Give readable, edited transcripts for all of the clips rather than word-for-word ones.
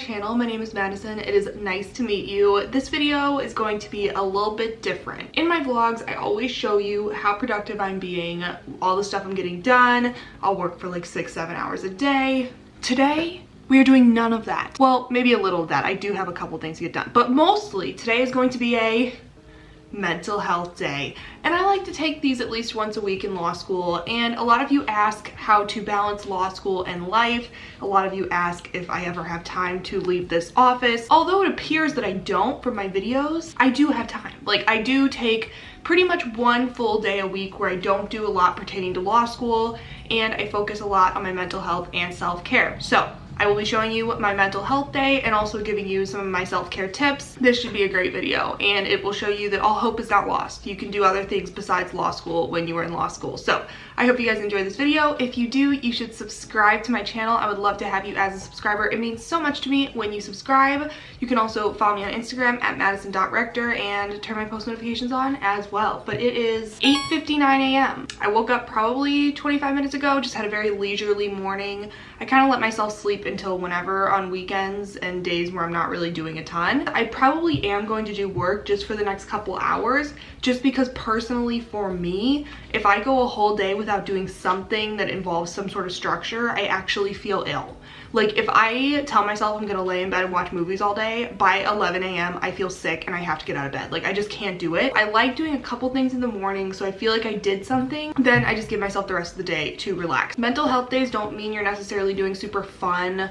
channel. My name is Madison. It is nice to meet you. This video is going to be a little bit different. In my vlogs, I always show you how productive I'm being, all the stuff I'm getting done. I'll work for like 6-7 hours a day. Today, we are doing none of that. Well, maybe a little of that. I do have a couple things to get done, but mostly today is going to be a mental health day. And I like to take these at least once a week in law school, and a lot of you ask how to balance law school and life. A lot of you ask if I ever have time to leave this office. Although it appears that I don't from my videos, I do have time. Like, I do take pretty much one full day a week where I don't do a lot pertaining to law school, and I focus a lot on my mental health and self-care. So I will be showing you my mental health day and also giving you some of my self-care tips. This should be a great video, and it will show you that all hope is not lost. You can do other things besides law school when you are in law school. So I hope you guys enjoy this video. If you do, you should subscribe to my channel. I would love to have you as a subscriber. It means so much to me when you subscribe. You can also follow me on Instagram at madison.rector and turn my post notifications on as well. But it is 8:59 a.m. I woke up probably 25 minutes ago, just had a very leisurely morning. I kind of let myself sleep until whenever on weekends and days where I'm not really doing a ton. I probably am going to do work just for the next couple hours, just because personally for me, if I go a whole day without doing something that involves some sort of structure, I actually feel ill. Like, if I tell myself I'm gonna lay in bed and watch movies all day, by 11 a.m. I feel sick and I have to get out of bed. Like, I just can't do it. I like doing a couple things in the morning, so I feel like I did something. Then I just give myself the rest of the day to relax. Mental health days don't mean you're necessarily doing super fun,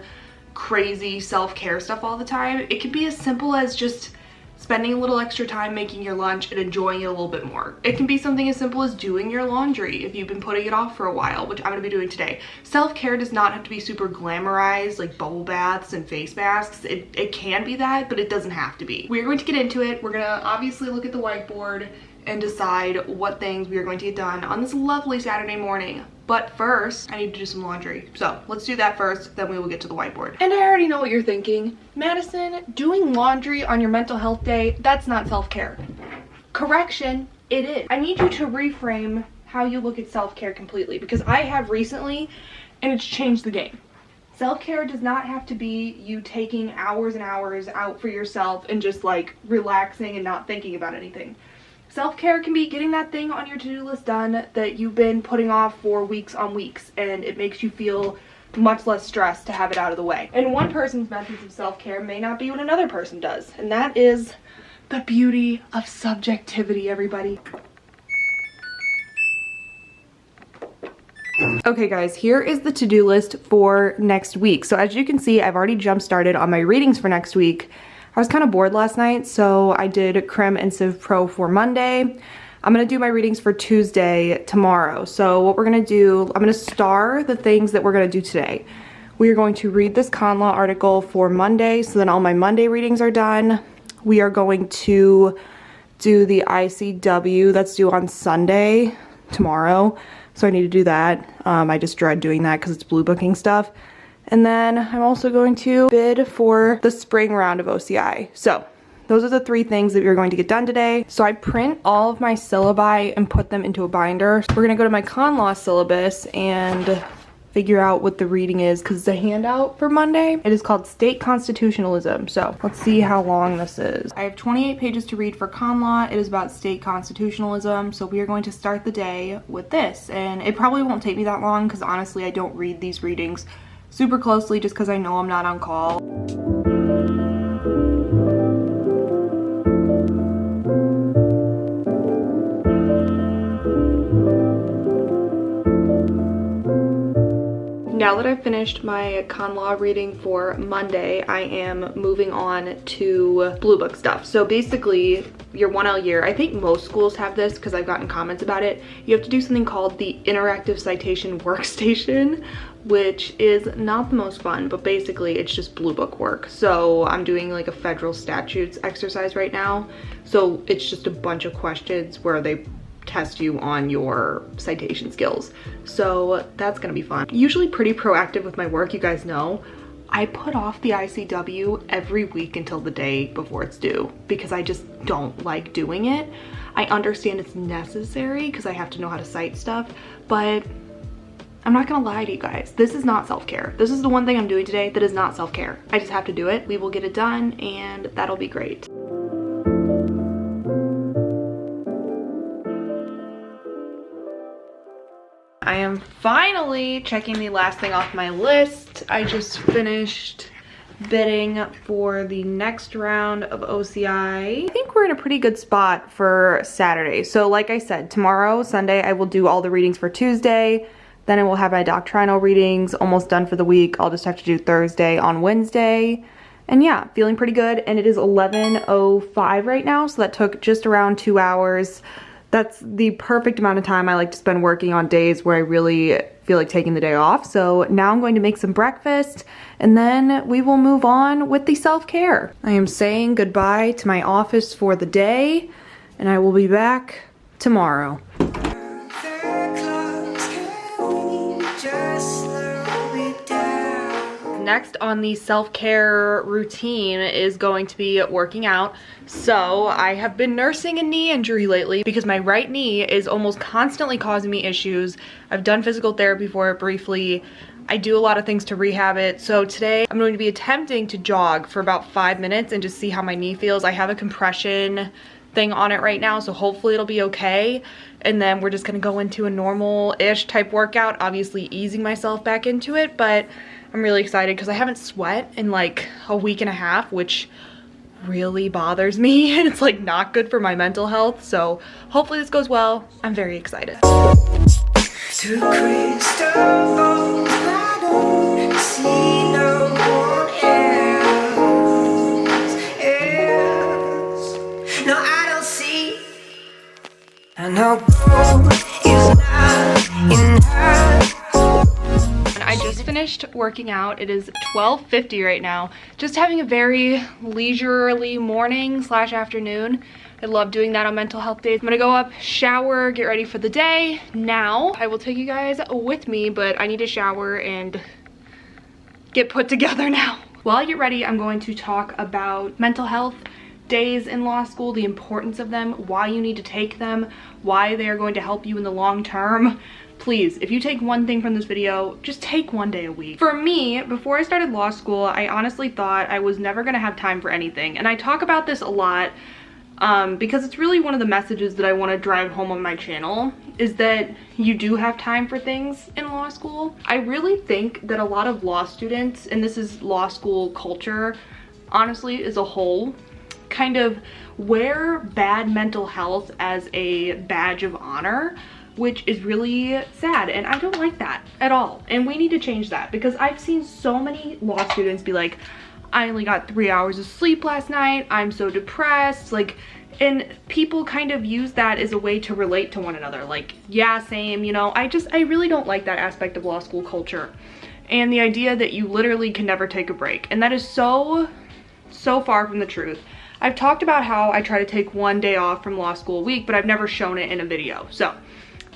crazy self-care stuff all the time. It could be as simple as just spending a little extra time making your lunch and enjoying it a little bit more. It can be something as simple as doing your laundry if you've been putting it off for a while, which I'm gonna be doing today. Self-care does not have to be super glamorized, like bubble baths and face masks. It can be that, but it doesn't have to be. We're going to get into it. We're gonna obviously look at the whiteboard and decide what things we are going to get done on this lovely Saturday morning. But first, I need to do some laundry. So let's do that first, then we will get to the whiteboard. And I already know what you're thinking. Madison, doing laundry on your mental health day, that's not self-care. Correction, it is. I need you to reframe how you look at self-care completely, because I have recently, and it's changed the game. Self-care does not have to be you taking hours and hours out for yourself and just like relaxing and not thinking about anything. Self-care can be getting that thing on your to-do list done that you've been putting off for weeks on weeks, and it makes you feel much less stressed to have it out of the way. And one person's methods of self-care may not be what another person does, and that is the beauty of subjectivity, everybody. Okay guys, here is the to-do list for next week. So as you can see, I've already jump started on my readings for next week. I was kind of bored last night, so I did Crim and Civ Pro for Monday. I'm gonna do my readings for Tuesday tomorrow. So what we're gonna do, I'm gonna star the things that we're gonna do today. We are going to read this con law article for Monday, so then all my Monday readings are done. We are going to do the ICW that's due on Sunday, tomorrow. So I need to do that. I just dread doing that because it's blue booking stuff. And then I'm also going to bid for the spring round of OCI. So those are the three things that we're going to get done today. So I print all of my syllabi and put them into a binder. We're gonna go to my con law syllabus and figure out what the reading is, because it's a handout for Monday. It is called State Constitutionalism. So let's see how long this is. I have 28 pages to read for con law. It is about state constitutionalism. So we are going to start the day with this. And it probably won't take me that long, because honestly, I don't read these readings super closely just because I know I'm not on call. Now that I've finished my con law reading for Monday, I am moving on to blue book stuff. So basically, your 1L year, I think most schools have this because I've gotten comments about it. You have to do something called the Interactive Citation Workstation, which is not the most fun, but basically it's just blue book work. So I'm doing like a federal statutes exercise right now. So it's just a bunch of questions where they test you on your citation skills. So that's gonna be fun. Usually pretty proactive with my work, you guys know. I put off the ICW every week until the day before it's due because I just don't like doing it. I understand it's necessary because I have to know how to cite stuff, but I'm not gonna lie to you guys. This is not self-care. This is the one thing I'm doing today that is not self-care. I just have to do it. We will get it done and that'll be great. I am finally checking the last thing off my list. I just finished bidding for the next round of OCI. I think we're in a pretty good spot for Saturday. So like I said, tomorrow, Sunday, I will do all the readings for Tuesday. Then I will have my doctrinal readings almost done for the week. I'll just have to do Thursday on Wednesday. And yeah, feeling pretty good. And it is 11:05 right now, so that took just around 2 hours. That's the perfect amount of time I like to spend working on days where I really feel like taking the day off. So now I'm going to make some breakfast and then we will move on with the self-care. I am saying goodbye to my office for the day and I will be back tomorrow. Next on the self-care routine is going to be working out. So I have been nursing a knee injury lately because my right knee is almost constantly causing me issues. I've done physical therapy for it briefly. I do a lot of things to rehab it. So today I'm going to be attempting to jog for about 5 minutes and just see how my knee feels. I have a compression thing on it right now, so hopefully it'll be okay. And then we're just gonna go into a normal-ish type workout, obviously easing myself back into it, but I'm really excited because I haven't sweat in like a week and a half, which really bothers me and it's like not good for my mental health. So hopefully this goes well. I'm very excited. I just finished working out. It is 12:50 right now. Just having a very leisurely morning / afternoon. I love doing that on mental health days. I'm gonna go up, shower, get ready for the day. Now, I will take you guys with me, but I need to shower and get put together now. While I get ready, I'm going to talk about mental health days in law school, the importance of them, why you need to take them, why they are going to help you in the long term. Please, if you take one thing from this video, just take one day a week. For me, before I started law school, I honestly thought I was never gonna have time for anything. And I talk about this a lot because it's really one of the messages that I wanna drive home on my channel, is that you do have time for things in law school. I really think that a lot of law students, and this is law school culture, honestly, as a whole, kind of wear bad mental health as a badge of honor, which is really sad, and I don't like that at all. And we need to change that because I've seen so many law students be like, I only got 3 hours of sleep last night, I'm so depressed, like, and people kind of use that as a way to relate to one another, like, yeah, same, you know. I really don't like that aspect of law school culture and the idea that you literally can never take a break, and that is so far from the truth. I've talked about how I try to take one day off from law school a week, but I've never shown it in a video. So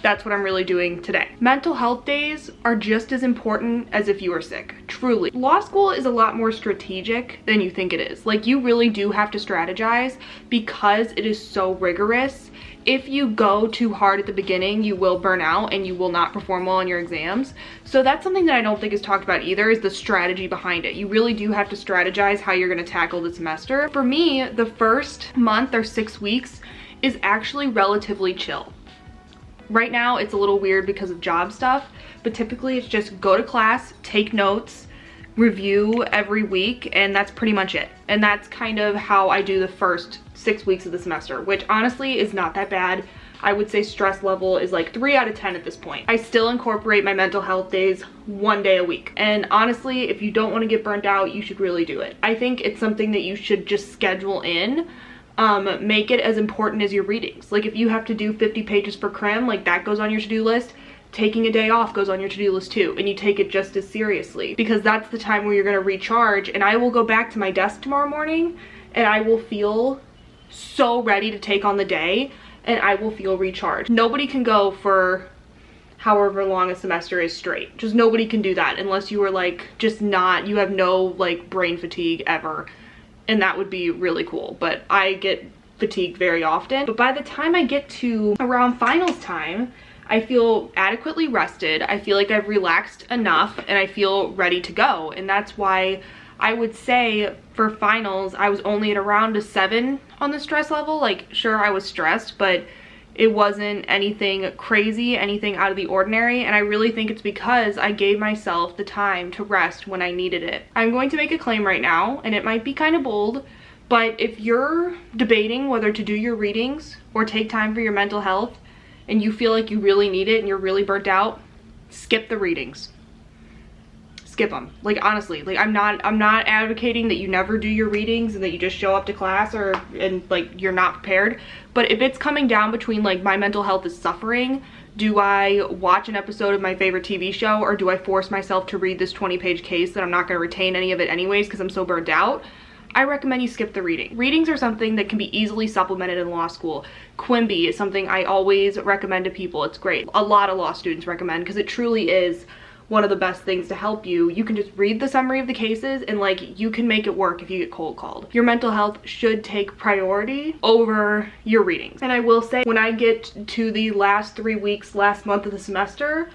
that's what I'm really doing today. Mental health days are just as important as if you were sick, truly. Law school is a lot more strategic than you think it is. Like, you really do have to strategize because it is so rigorous. If you go too hard at the beginning, you will burn out and you will not perform well on your exams. So that's something that I don't think is talked about either, is the strategy behind it. You really do have to strategize how you're gonna tackle the semester. For me, the first month or 6 weeks is actually relatively chill. Right now, it's a little weird because of job stuff, but typically it's just go to class, take notes, review every week, and that's pretty much it. And that's kind of how I do the first 6 weeks of the semester, which honestly is not that bad. I would say stress level is like 3 out of 10 at this point. I still incorporate my mental health days one day a week. And honestly, if you don't want to get burnt out, you should really do it. I think it's something that you should just schedule in. Make it as important as your readings. Like, if you have to do 50 pages for crim, like, that goes on your to-do list. Taking a day off goes on your to-do list too, and you take it just as seriously, because that's the time where you're gonna recharge. And I will go back to my desk tomorrow morning and I will feel so ready to take on the day, and I will feel recharged. Nobody can go for however long a semester is straight. Just nobody can do that unless you are like just not, you have no like brain fatigue ever. And that would be really cool, but I get fatigued very often. But by the time I get to around finals time, I feel adequately rested. I feel like I've relaxed enough and I feel ready to go. And that's why I would say for finals, I was only at around a 7 on the stress level. Like, sure, I was stressed, but it wasn't anything crazy, anything out of the ordinary. And I really think it's because I gave myself the time to rest when I needed it. I'm going to make a claim right now, and it might be kind of bold, but if you're debating whether to do your readings or take time for your mental health and you feel like you really need it and you're really burnt out, skip the readings. Skip them. Like, honestly, like I'm not advocating that you never do your readings and that you just show up to class and like you're not prepared. But if it's coming down between like my mental health is suffering, do I watch an episode of my favorite TV show, or do I force myself to read this 20-page case that I'm not going to retain any of it anyways because I'm so burnt out? I recommend you skip the reading. Readings are something that can be easily supplemented in law school. Quimby is something I always recommend to people. It's great. A lot of law students recommend because it truly is one of the best things to help you. You can just read the summary of the cases and like you can make it work if you get cold called. Your mental health should take priority over your readings. And I will say, when I get to the last 3 weeks, last month of the semester,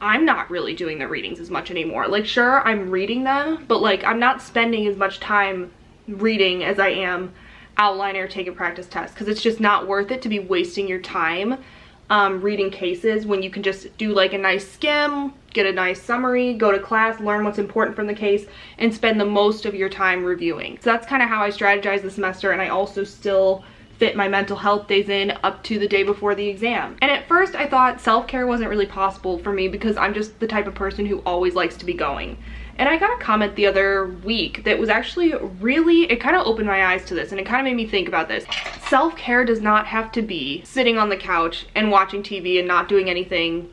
I'm not really doing the readings as much anymore. Like, sure, I'm reading them, but like I'm not spending as much time reading as I am outlining or taking practice tests, because it's just not worth it to be wasting your time reading cases when you can just do like a nice skim, get a nice summary, go to class, learn what's important from the case, and spend the most of your time reviewing. So that's kind of how I strategize the semester, and I also still fit my mental health days in up to the day before the exam. And at first I thought self-care wasn't really possible for me because I'm just the type of person who always likes to be going. And I got a comment the other week that was actually really, it kind of opened my eyes to this, and it kind of made me think about this. Self-care does not have to be sitting on the couch and watching TV and not doing anything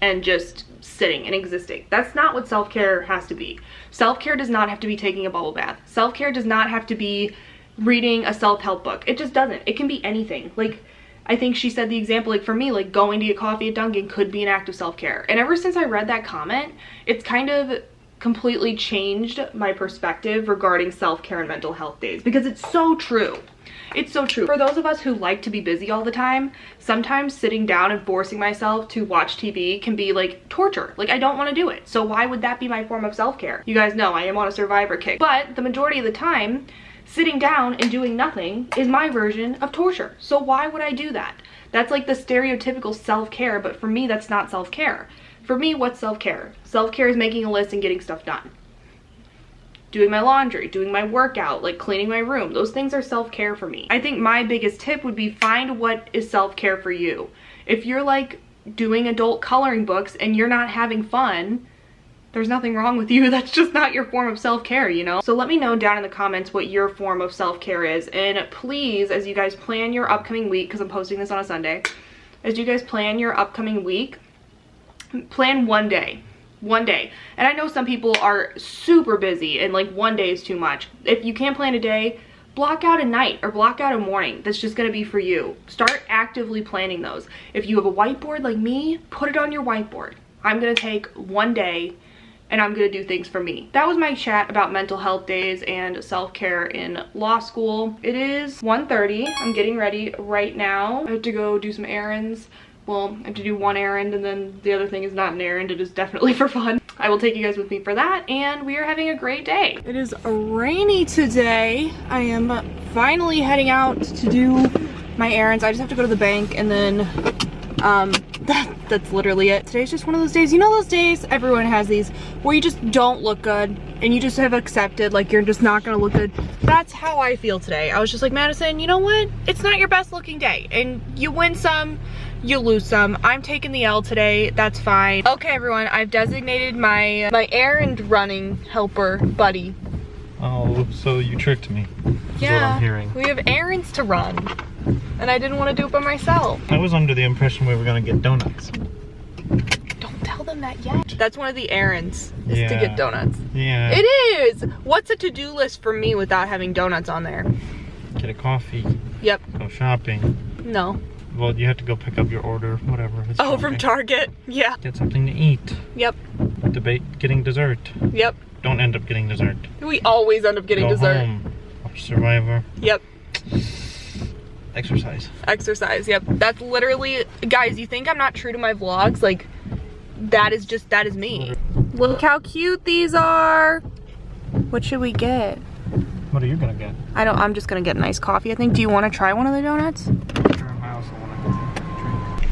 and just sitting and existing. That's not what self-care has to be. Self-care does not have to be taking a bubble bath. Self-care does not have to be reading a self-help book. It just doesn't. It can be anything. Like, I think she said the example, like for me, like going to get coffee at Dunkin' could be an act of self-care. And ever since I read that comment, it's kind of completely changed my perspective regarding self-care and mental health days, because it's so true. It's so true. For those of us who like to be busy all the time, sometimes sitting down and forcing myself to watch TV can be like torture. Like, I don't want to do it. So why would that be my form of self-care? You guys know I am on a survivor kick. But the majority of the time, sitting down and doing nothing is my version of torture. So why would I do that? That's like the stereotypical self-care, but for me, that's not self-care. For me, what's self-care? Self-care is making a list and getting stuff done. Doing my laundry, doing my workout, like cleaning my room. Those things are self-care for me. I think my biggest tip would be find what is self-care for you. If you're like doing adult coloring books and you're not having fun, there's nothing wrong with you. That's just not your form of self-care, you know? So let me know down in the comments what your form of self-care is. And please, as you guys plan your upcoming week, because I'm posting this on a Sunday, as you guys plan your upcoming week, plan one day. And I know some people are super busy and like one day is too much. If you can't plan a day, block out a night or block out a morning that's just gonna be for you. Start actively planning those. If you have a whiteboard like me, put it on your whiteboard. I'm gonna take one day and I'm gonna do things for me. That was my chat about mental health days and self-care in law school. It is 1:30. I'm getting ready right now. I have to go do some errands. Well, I have to do one errand, and then the other thing is not an errand. It is definitely for fun. I will take you guys with me for that, and we are having a great day. It is rainy today. I am finally heading out to do my errands. I just have to go to the bank, and then that's literally it. Today's just one of those days. You know those days, everyone has these, where you just don't look good, and you just have accepted, like, you're just not gonna look good. That's how I feel today. I was just like, Madison, you know what? It's not your best looking day, and you win some, you lose some. I'm taking the L today. That's fine. Okay, everyone, I've designated my errand running helper buddy. Oh, so you tricked me. Is Yeah, what I'm hearing. We have errands to run, and I didn't want to do it by myself. I was under the impression we were gonna get donuts. Don't tell them that yet. That's one of the errands, is to Yeah. get donuts. Yeah. It is! What's a to-do list for me without having donuts on there? Get a coffee. Yep. Go shopping. No. Well, you have to go pick up your order, whatever. It's Oh, from shopping. Target? Yeah. Get something to eat. Yep. Debate getting dessert. Yep. Don't end up getting dessert. We always end up getting Go dessert. home. Watch Survivor. Yep. Exercise. Exercise, yep. That's literally, guys, you think I'm not true to my vlogs? Like, that is me. Look how cute these are. What should we get? What are you gonna get? I'm just gonna get a nice coffee, I think. Do you want to try one of the donuts?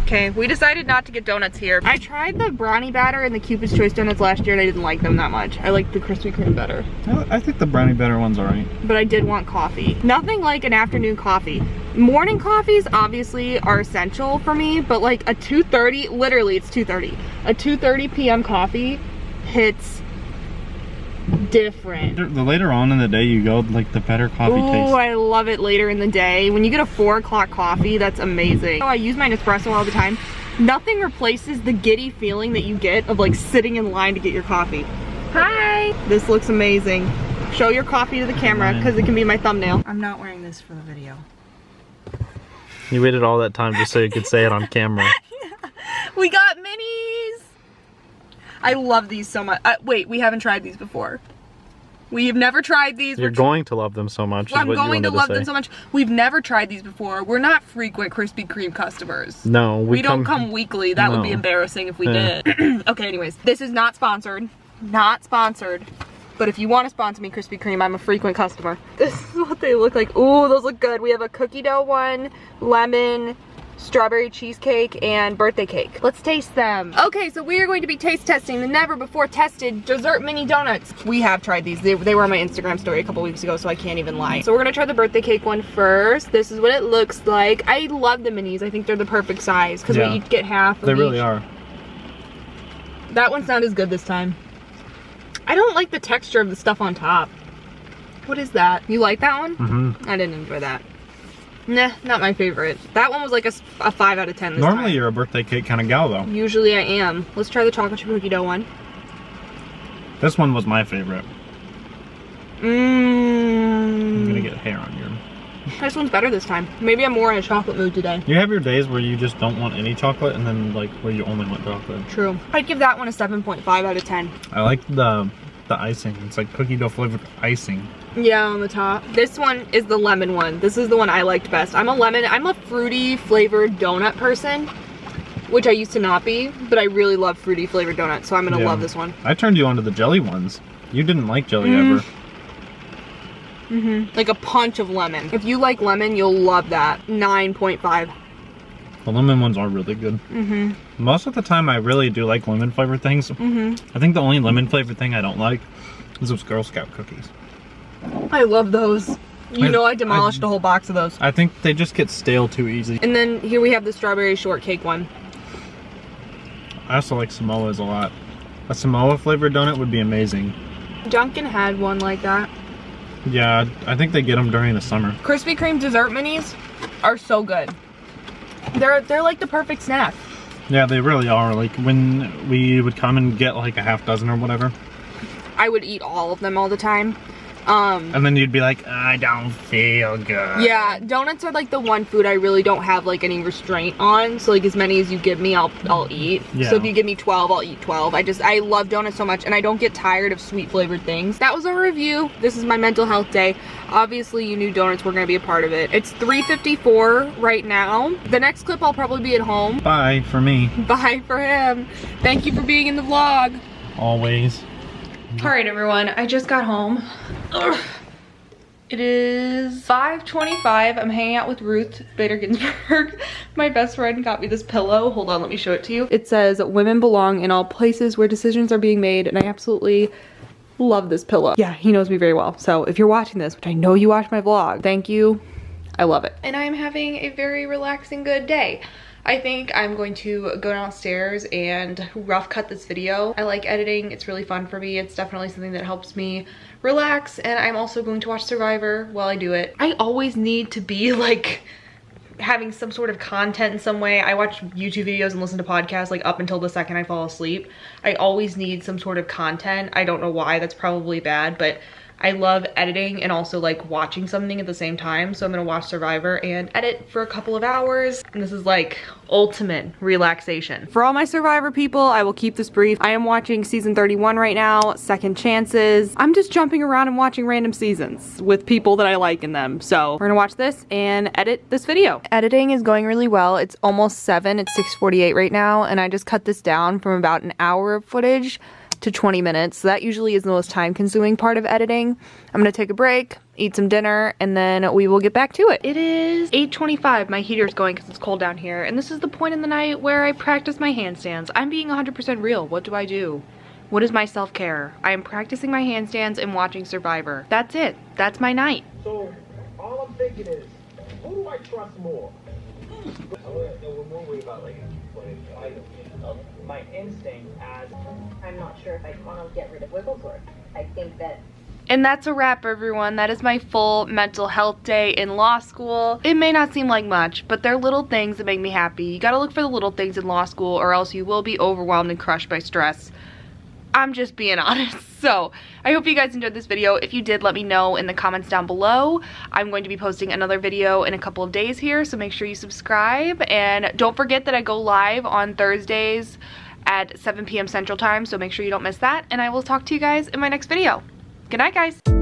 Okay, we decided not to get donuts here. I tried the brownie batter and the Cupid's Choice donuts last year and I didn't like them that much. I like the Krispy Kreme better. I think the brownie batter one's alright. But I did want coffee. Nothing like an afternoon coffee. Morning coffees obviously are essential for me, but like a 2:30, literally it's 2:30. A 2:30 p.m. coffee hits different. The later on in the day you go, like the better coffee tastes. Oh, I love it later in the day. When you get a 4 o'clock coffee, that's amazing. I use my Nespresso all the time. Nothing replaces the giddy feeling that you get of like sitting in line to get your coffee. Hi! This looks amazing. Show your coffee to the camera because it can be my thumbnail. I'm not wearing this for the video. You waited all that time just so you could say it on camera. Yeah. We got minis! I love these so much. Wait, we haven't tried these before. We've never tried these. You're going to love them so much. I'm going to love them so much. We've never tried these before. We're not frequent Krispy Kreme customers. No, we don't come weekly. That would be embarrassing if we did. Okay, anyways, this is not sponsored. Not sponsored. But if you want to sponsor me, Krispy Kreme, I'm a frequent customer. This is what they look like. Ooh, those look good. We have a cookie dough one, lemon, strawberry cheesecake, and birthday cake. Let's taste them. Okay, so we are going to be taste testing the never before tested dessert mini donuts. We have tried these. They were on my Instagram story a couple weeks ago, so I can't even lie. So we're gonna try the birthday cake one first. This is what it looks like. I love the minis. I think they're the perfect size because we each get half of They really are. That one's not as good this time. I don't like the texture of the stuff on top. What is that? You like that one? Mm-hmm. I didn't enjoy that. Nah, not my favorite. That one was like a 5 out of 10 this Normally time. you're a birthday cake kind of gal though. Usually I am. Let's try the chocolate chip cookie dough one. This one was my favorite. I'm gonna get hair on your... This one's better this time. Maybe I'm more in a chocolate mood today. You have your days where you just don't want any chocolate and then like where you only want chocolate. True. I'd give that one a 7.5 out of 10. I like the icing. It's like cookie dough flavored icing. Yeah, on the top. This one is the lemon one. This is the one I liked best. I'm a fruity flavored donut person, which I used to not be, but I really love fruity flavored donuts, so I'm gonna love this one. I turned you onto the jelly ones. You didn't like jelly ever. Like a punch of lemon. If you like lemon, you'll love that. 9.5. The lemon ones are really good. Most of the time I really do like lemon flavored things. I think the only lemon flavored thing I don't like is those Girl Scout cookies. I love those. You know I demolished a whole box of those. I think they just get stale too easy. And then here we have the strawberry shortcake one. I also like Samoas a lot. A Samoa flavored donut would be amazing. Dunkin' had one like that. Yeah, I think they get them during the summer. Krispy Kreme dessert minis are so good. They're like the perfect snack. Yeah, they really are. Like when we would come and get like a half dozen or whatever, I would eat all of them all the time. And then you'd be like, I don't feel good. Yeah, donuts are like the one food I really don't have like any restraint on. So like as many as you give me, I'll eat. Yeah. So if you give me 12, I'll eat 12. I love donuts so much and I don't get tired of sweet flavored things. That was our review. This is my mental health day. Obviously you knew donuts were gonna be a part of it. It's 3:54 right now. The next clip I'll probably be at home. Bye for me. Bye for him. Thank you for being in the vlog. Always. All right, everyone, I just got home. Ugh. It is 5:25. I'm hanging out with Ruth Bader Ginsburg. My best friend got me this pillow. Hold on, let me show it to you. It says, "Women belong in all places where decisions are being made," and I absolutely love this pillow. Yeah, he knows me very well. So if you're watching this, which I know you watch my vlog, thank you. I love it. And I'm having a very relaxing, good day. I think I'm going to go downstairs and rough cut this video. I like editing. It's really fun for me. It's definitely something that helps me relax, and I'm also going to watch Survivor while I do it. I always need to be like having some sort of content in some way. I watch YouTube videos and listen to podcasts like up until the second I fall asleep. I always need some sort of content. I don't know why. That's probably bad, but I love editing and also like watching something at the same time. So I'm gonna watch Survivor and edit for a couple of hours. And this is like ultimate relaxation. For all my Survivor people, I will keep this brief. I am watching season 31 right now, Second Chances. I'm just jumping around and watching random seasons with people that I like in them. So we're gonna watch this and edit this video. Editing is going really well. It's almost 7, it's 6:48 right now. And I just cut this down from about an hour of footage to 20 minutes. So that usually is the most time consuming part of editing. I'm gonna take a break, eat some dinner, and then we will get back to it. It is 8:25, my heater's going because it's cold down here, and this is the point in the night where I practice my handstands. I'm being 100% real. What do I do? What is my self-care? I am practicing my handstands and watching Survivor. That's it. That's my night. So, all I'm thinking is, who do I trust more? We're more worried about like my instinct as I'm not sure if I want to get rid of Wigglesworth. I think that. And that's a wrap, everyone. That is my full mental health day in law school. It may not seem like much, but they're little things that make me happy. You gotta look for the little things in law school or else you will be overwhelmed and crushed by stress. I'm just being honest. So I hope you guys enjoyed this video. If you did, let me know in the comments down below. I'm going to be posting another video in a couple of days here, so make sure you subscribe. And don't forget that I go live on Thursdays at 7 p.m. Central Time, so make sure you don't miss that. And I will talk to you guys in my next video. Good night, guys.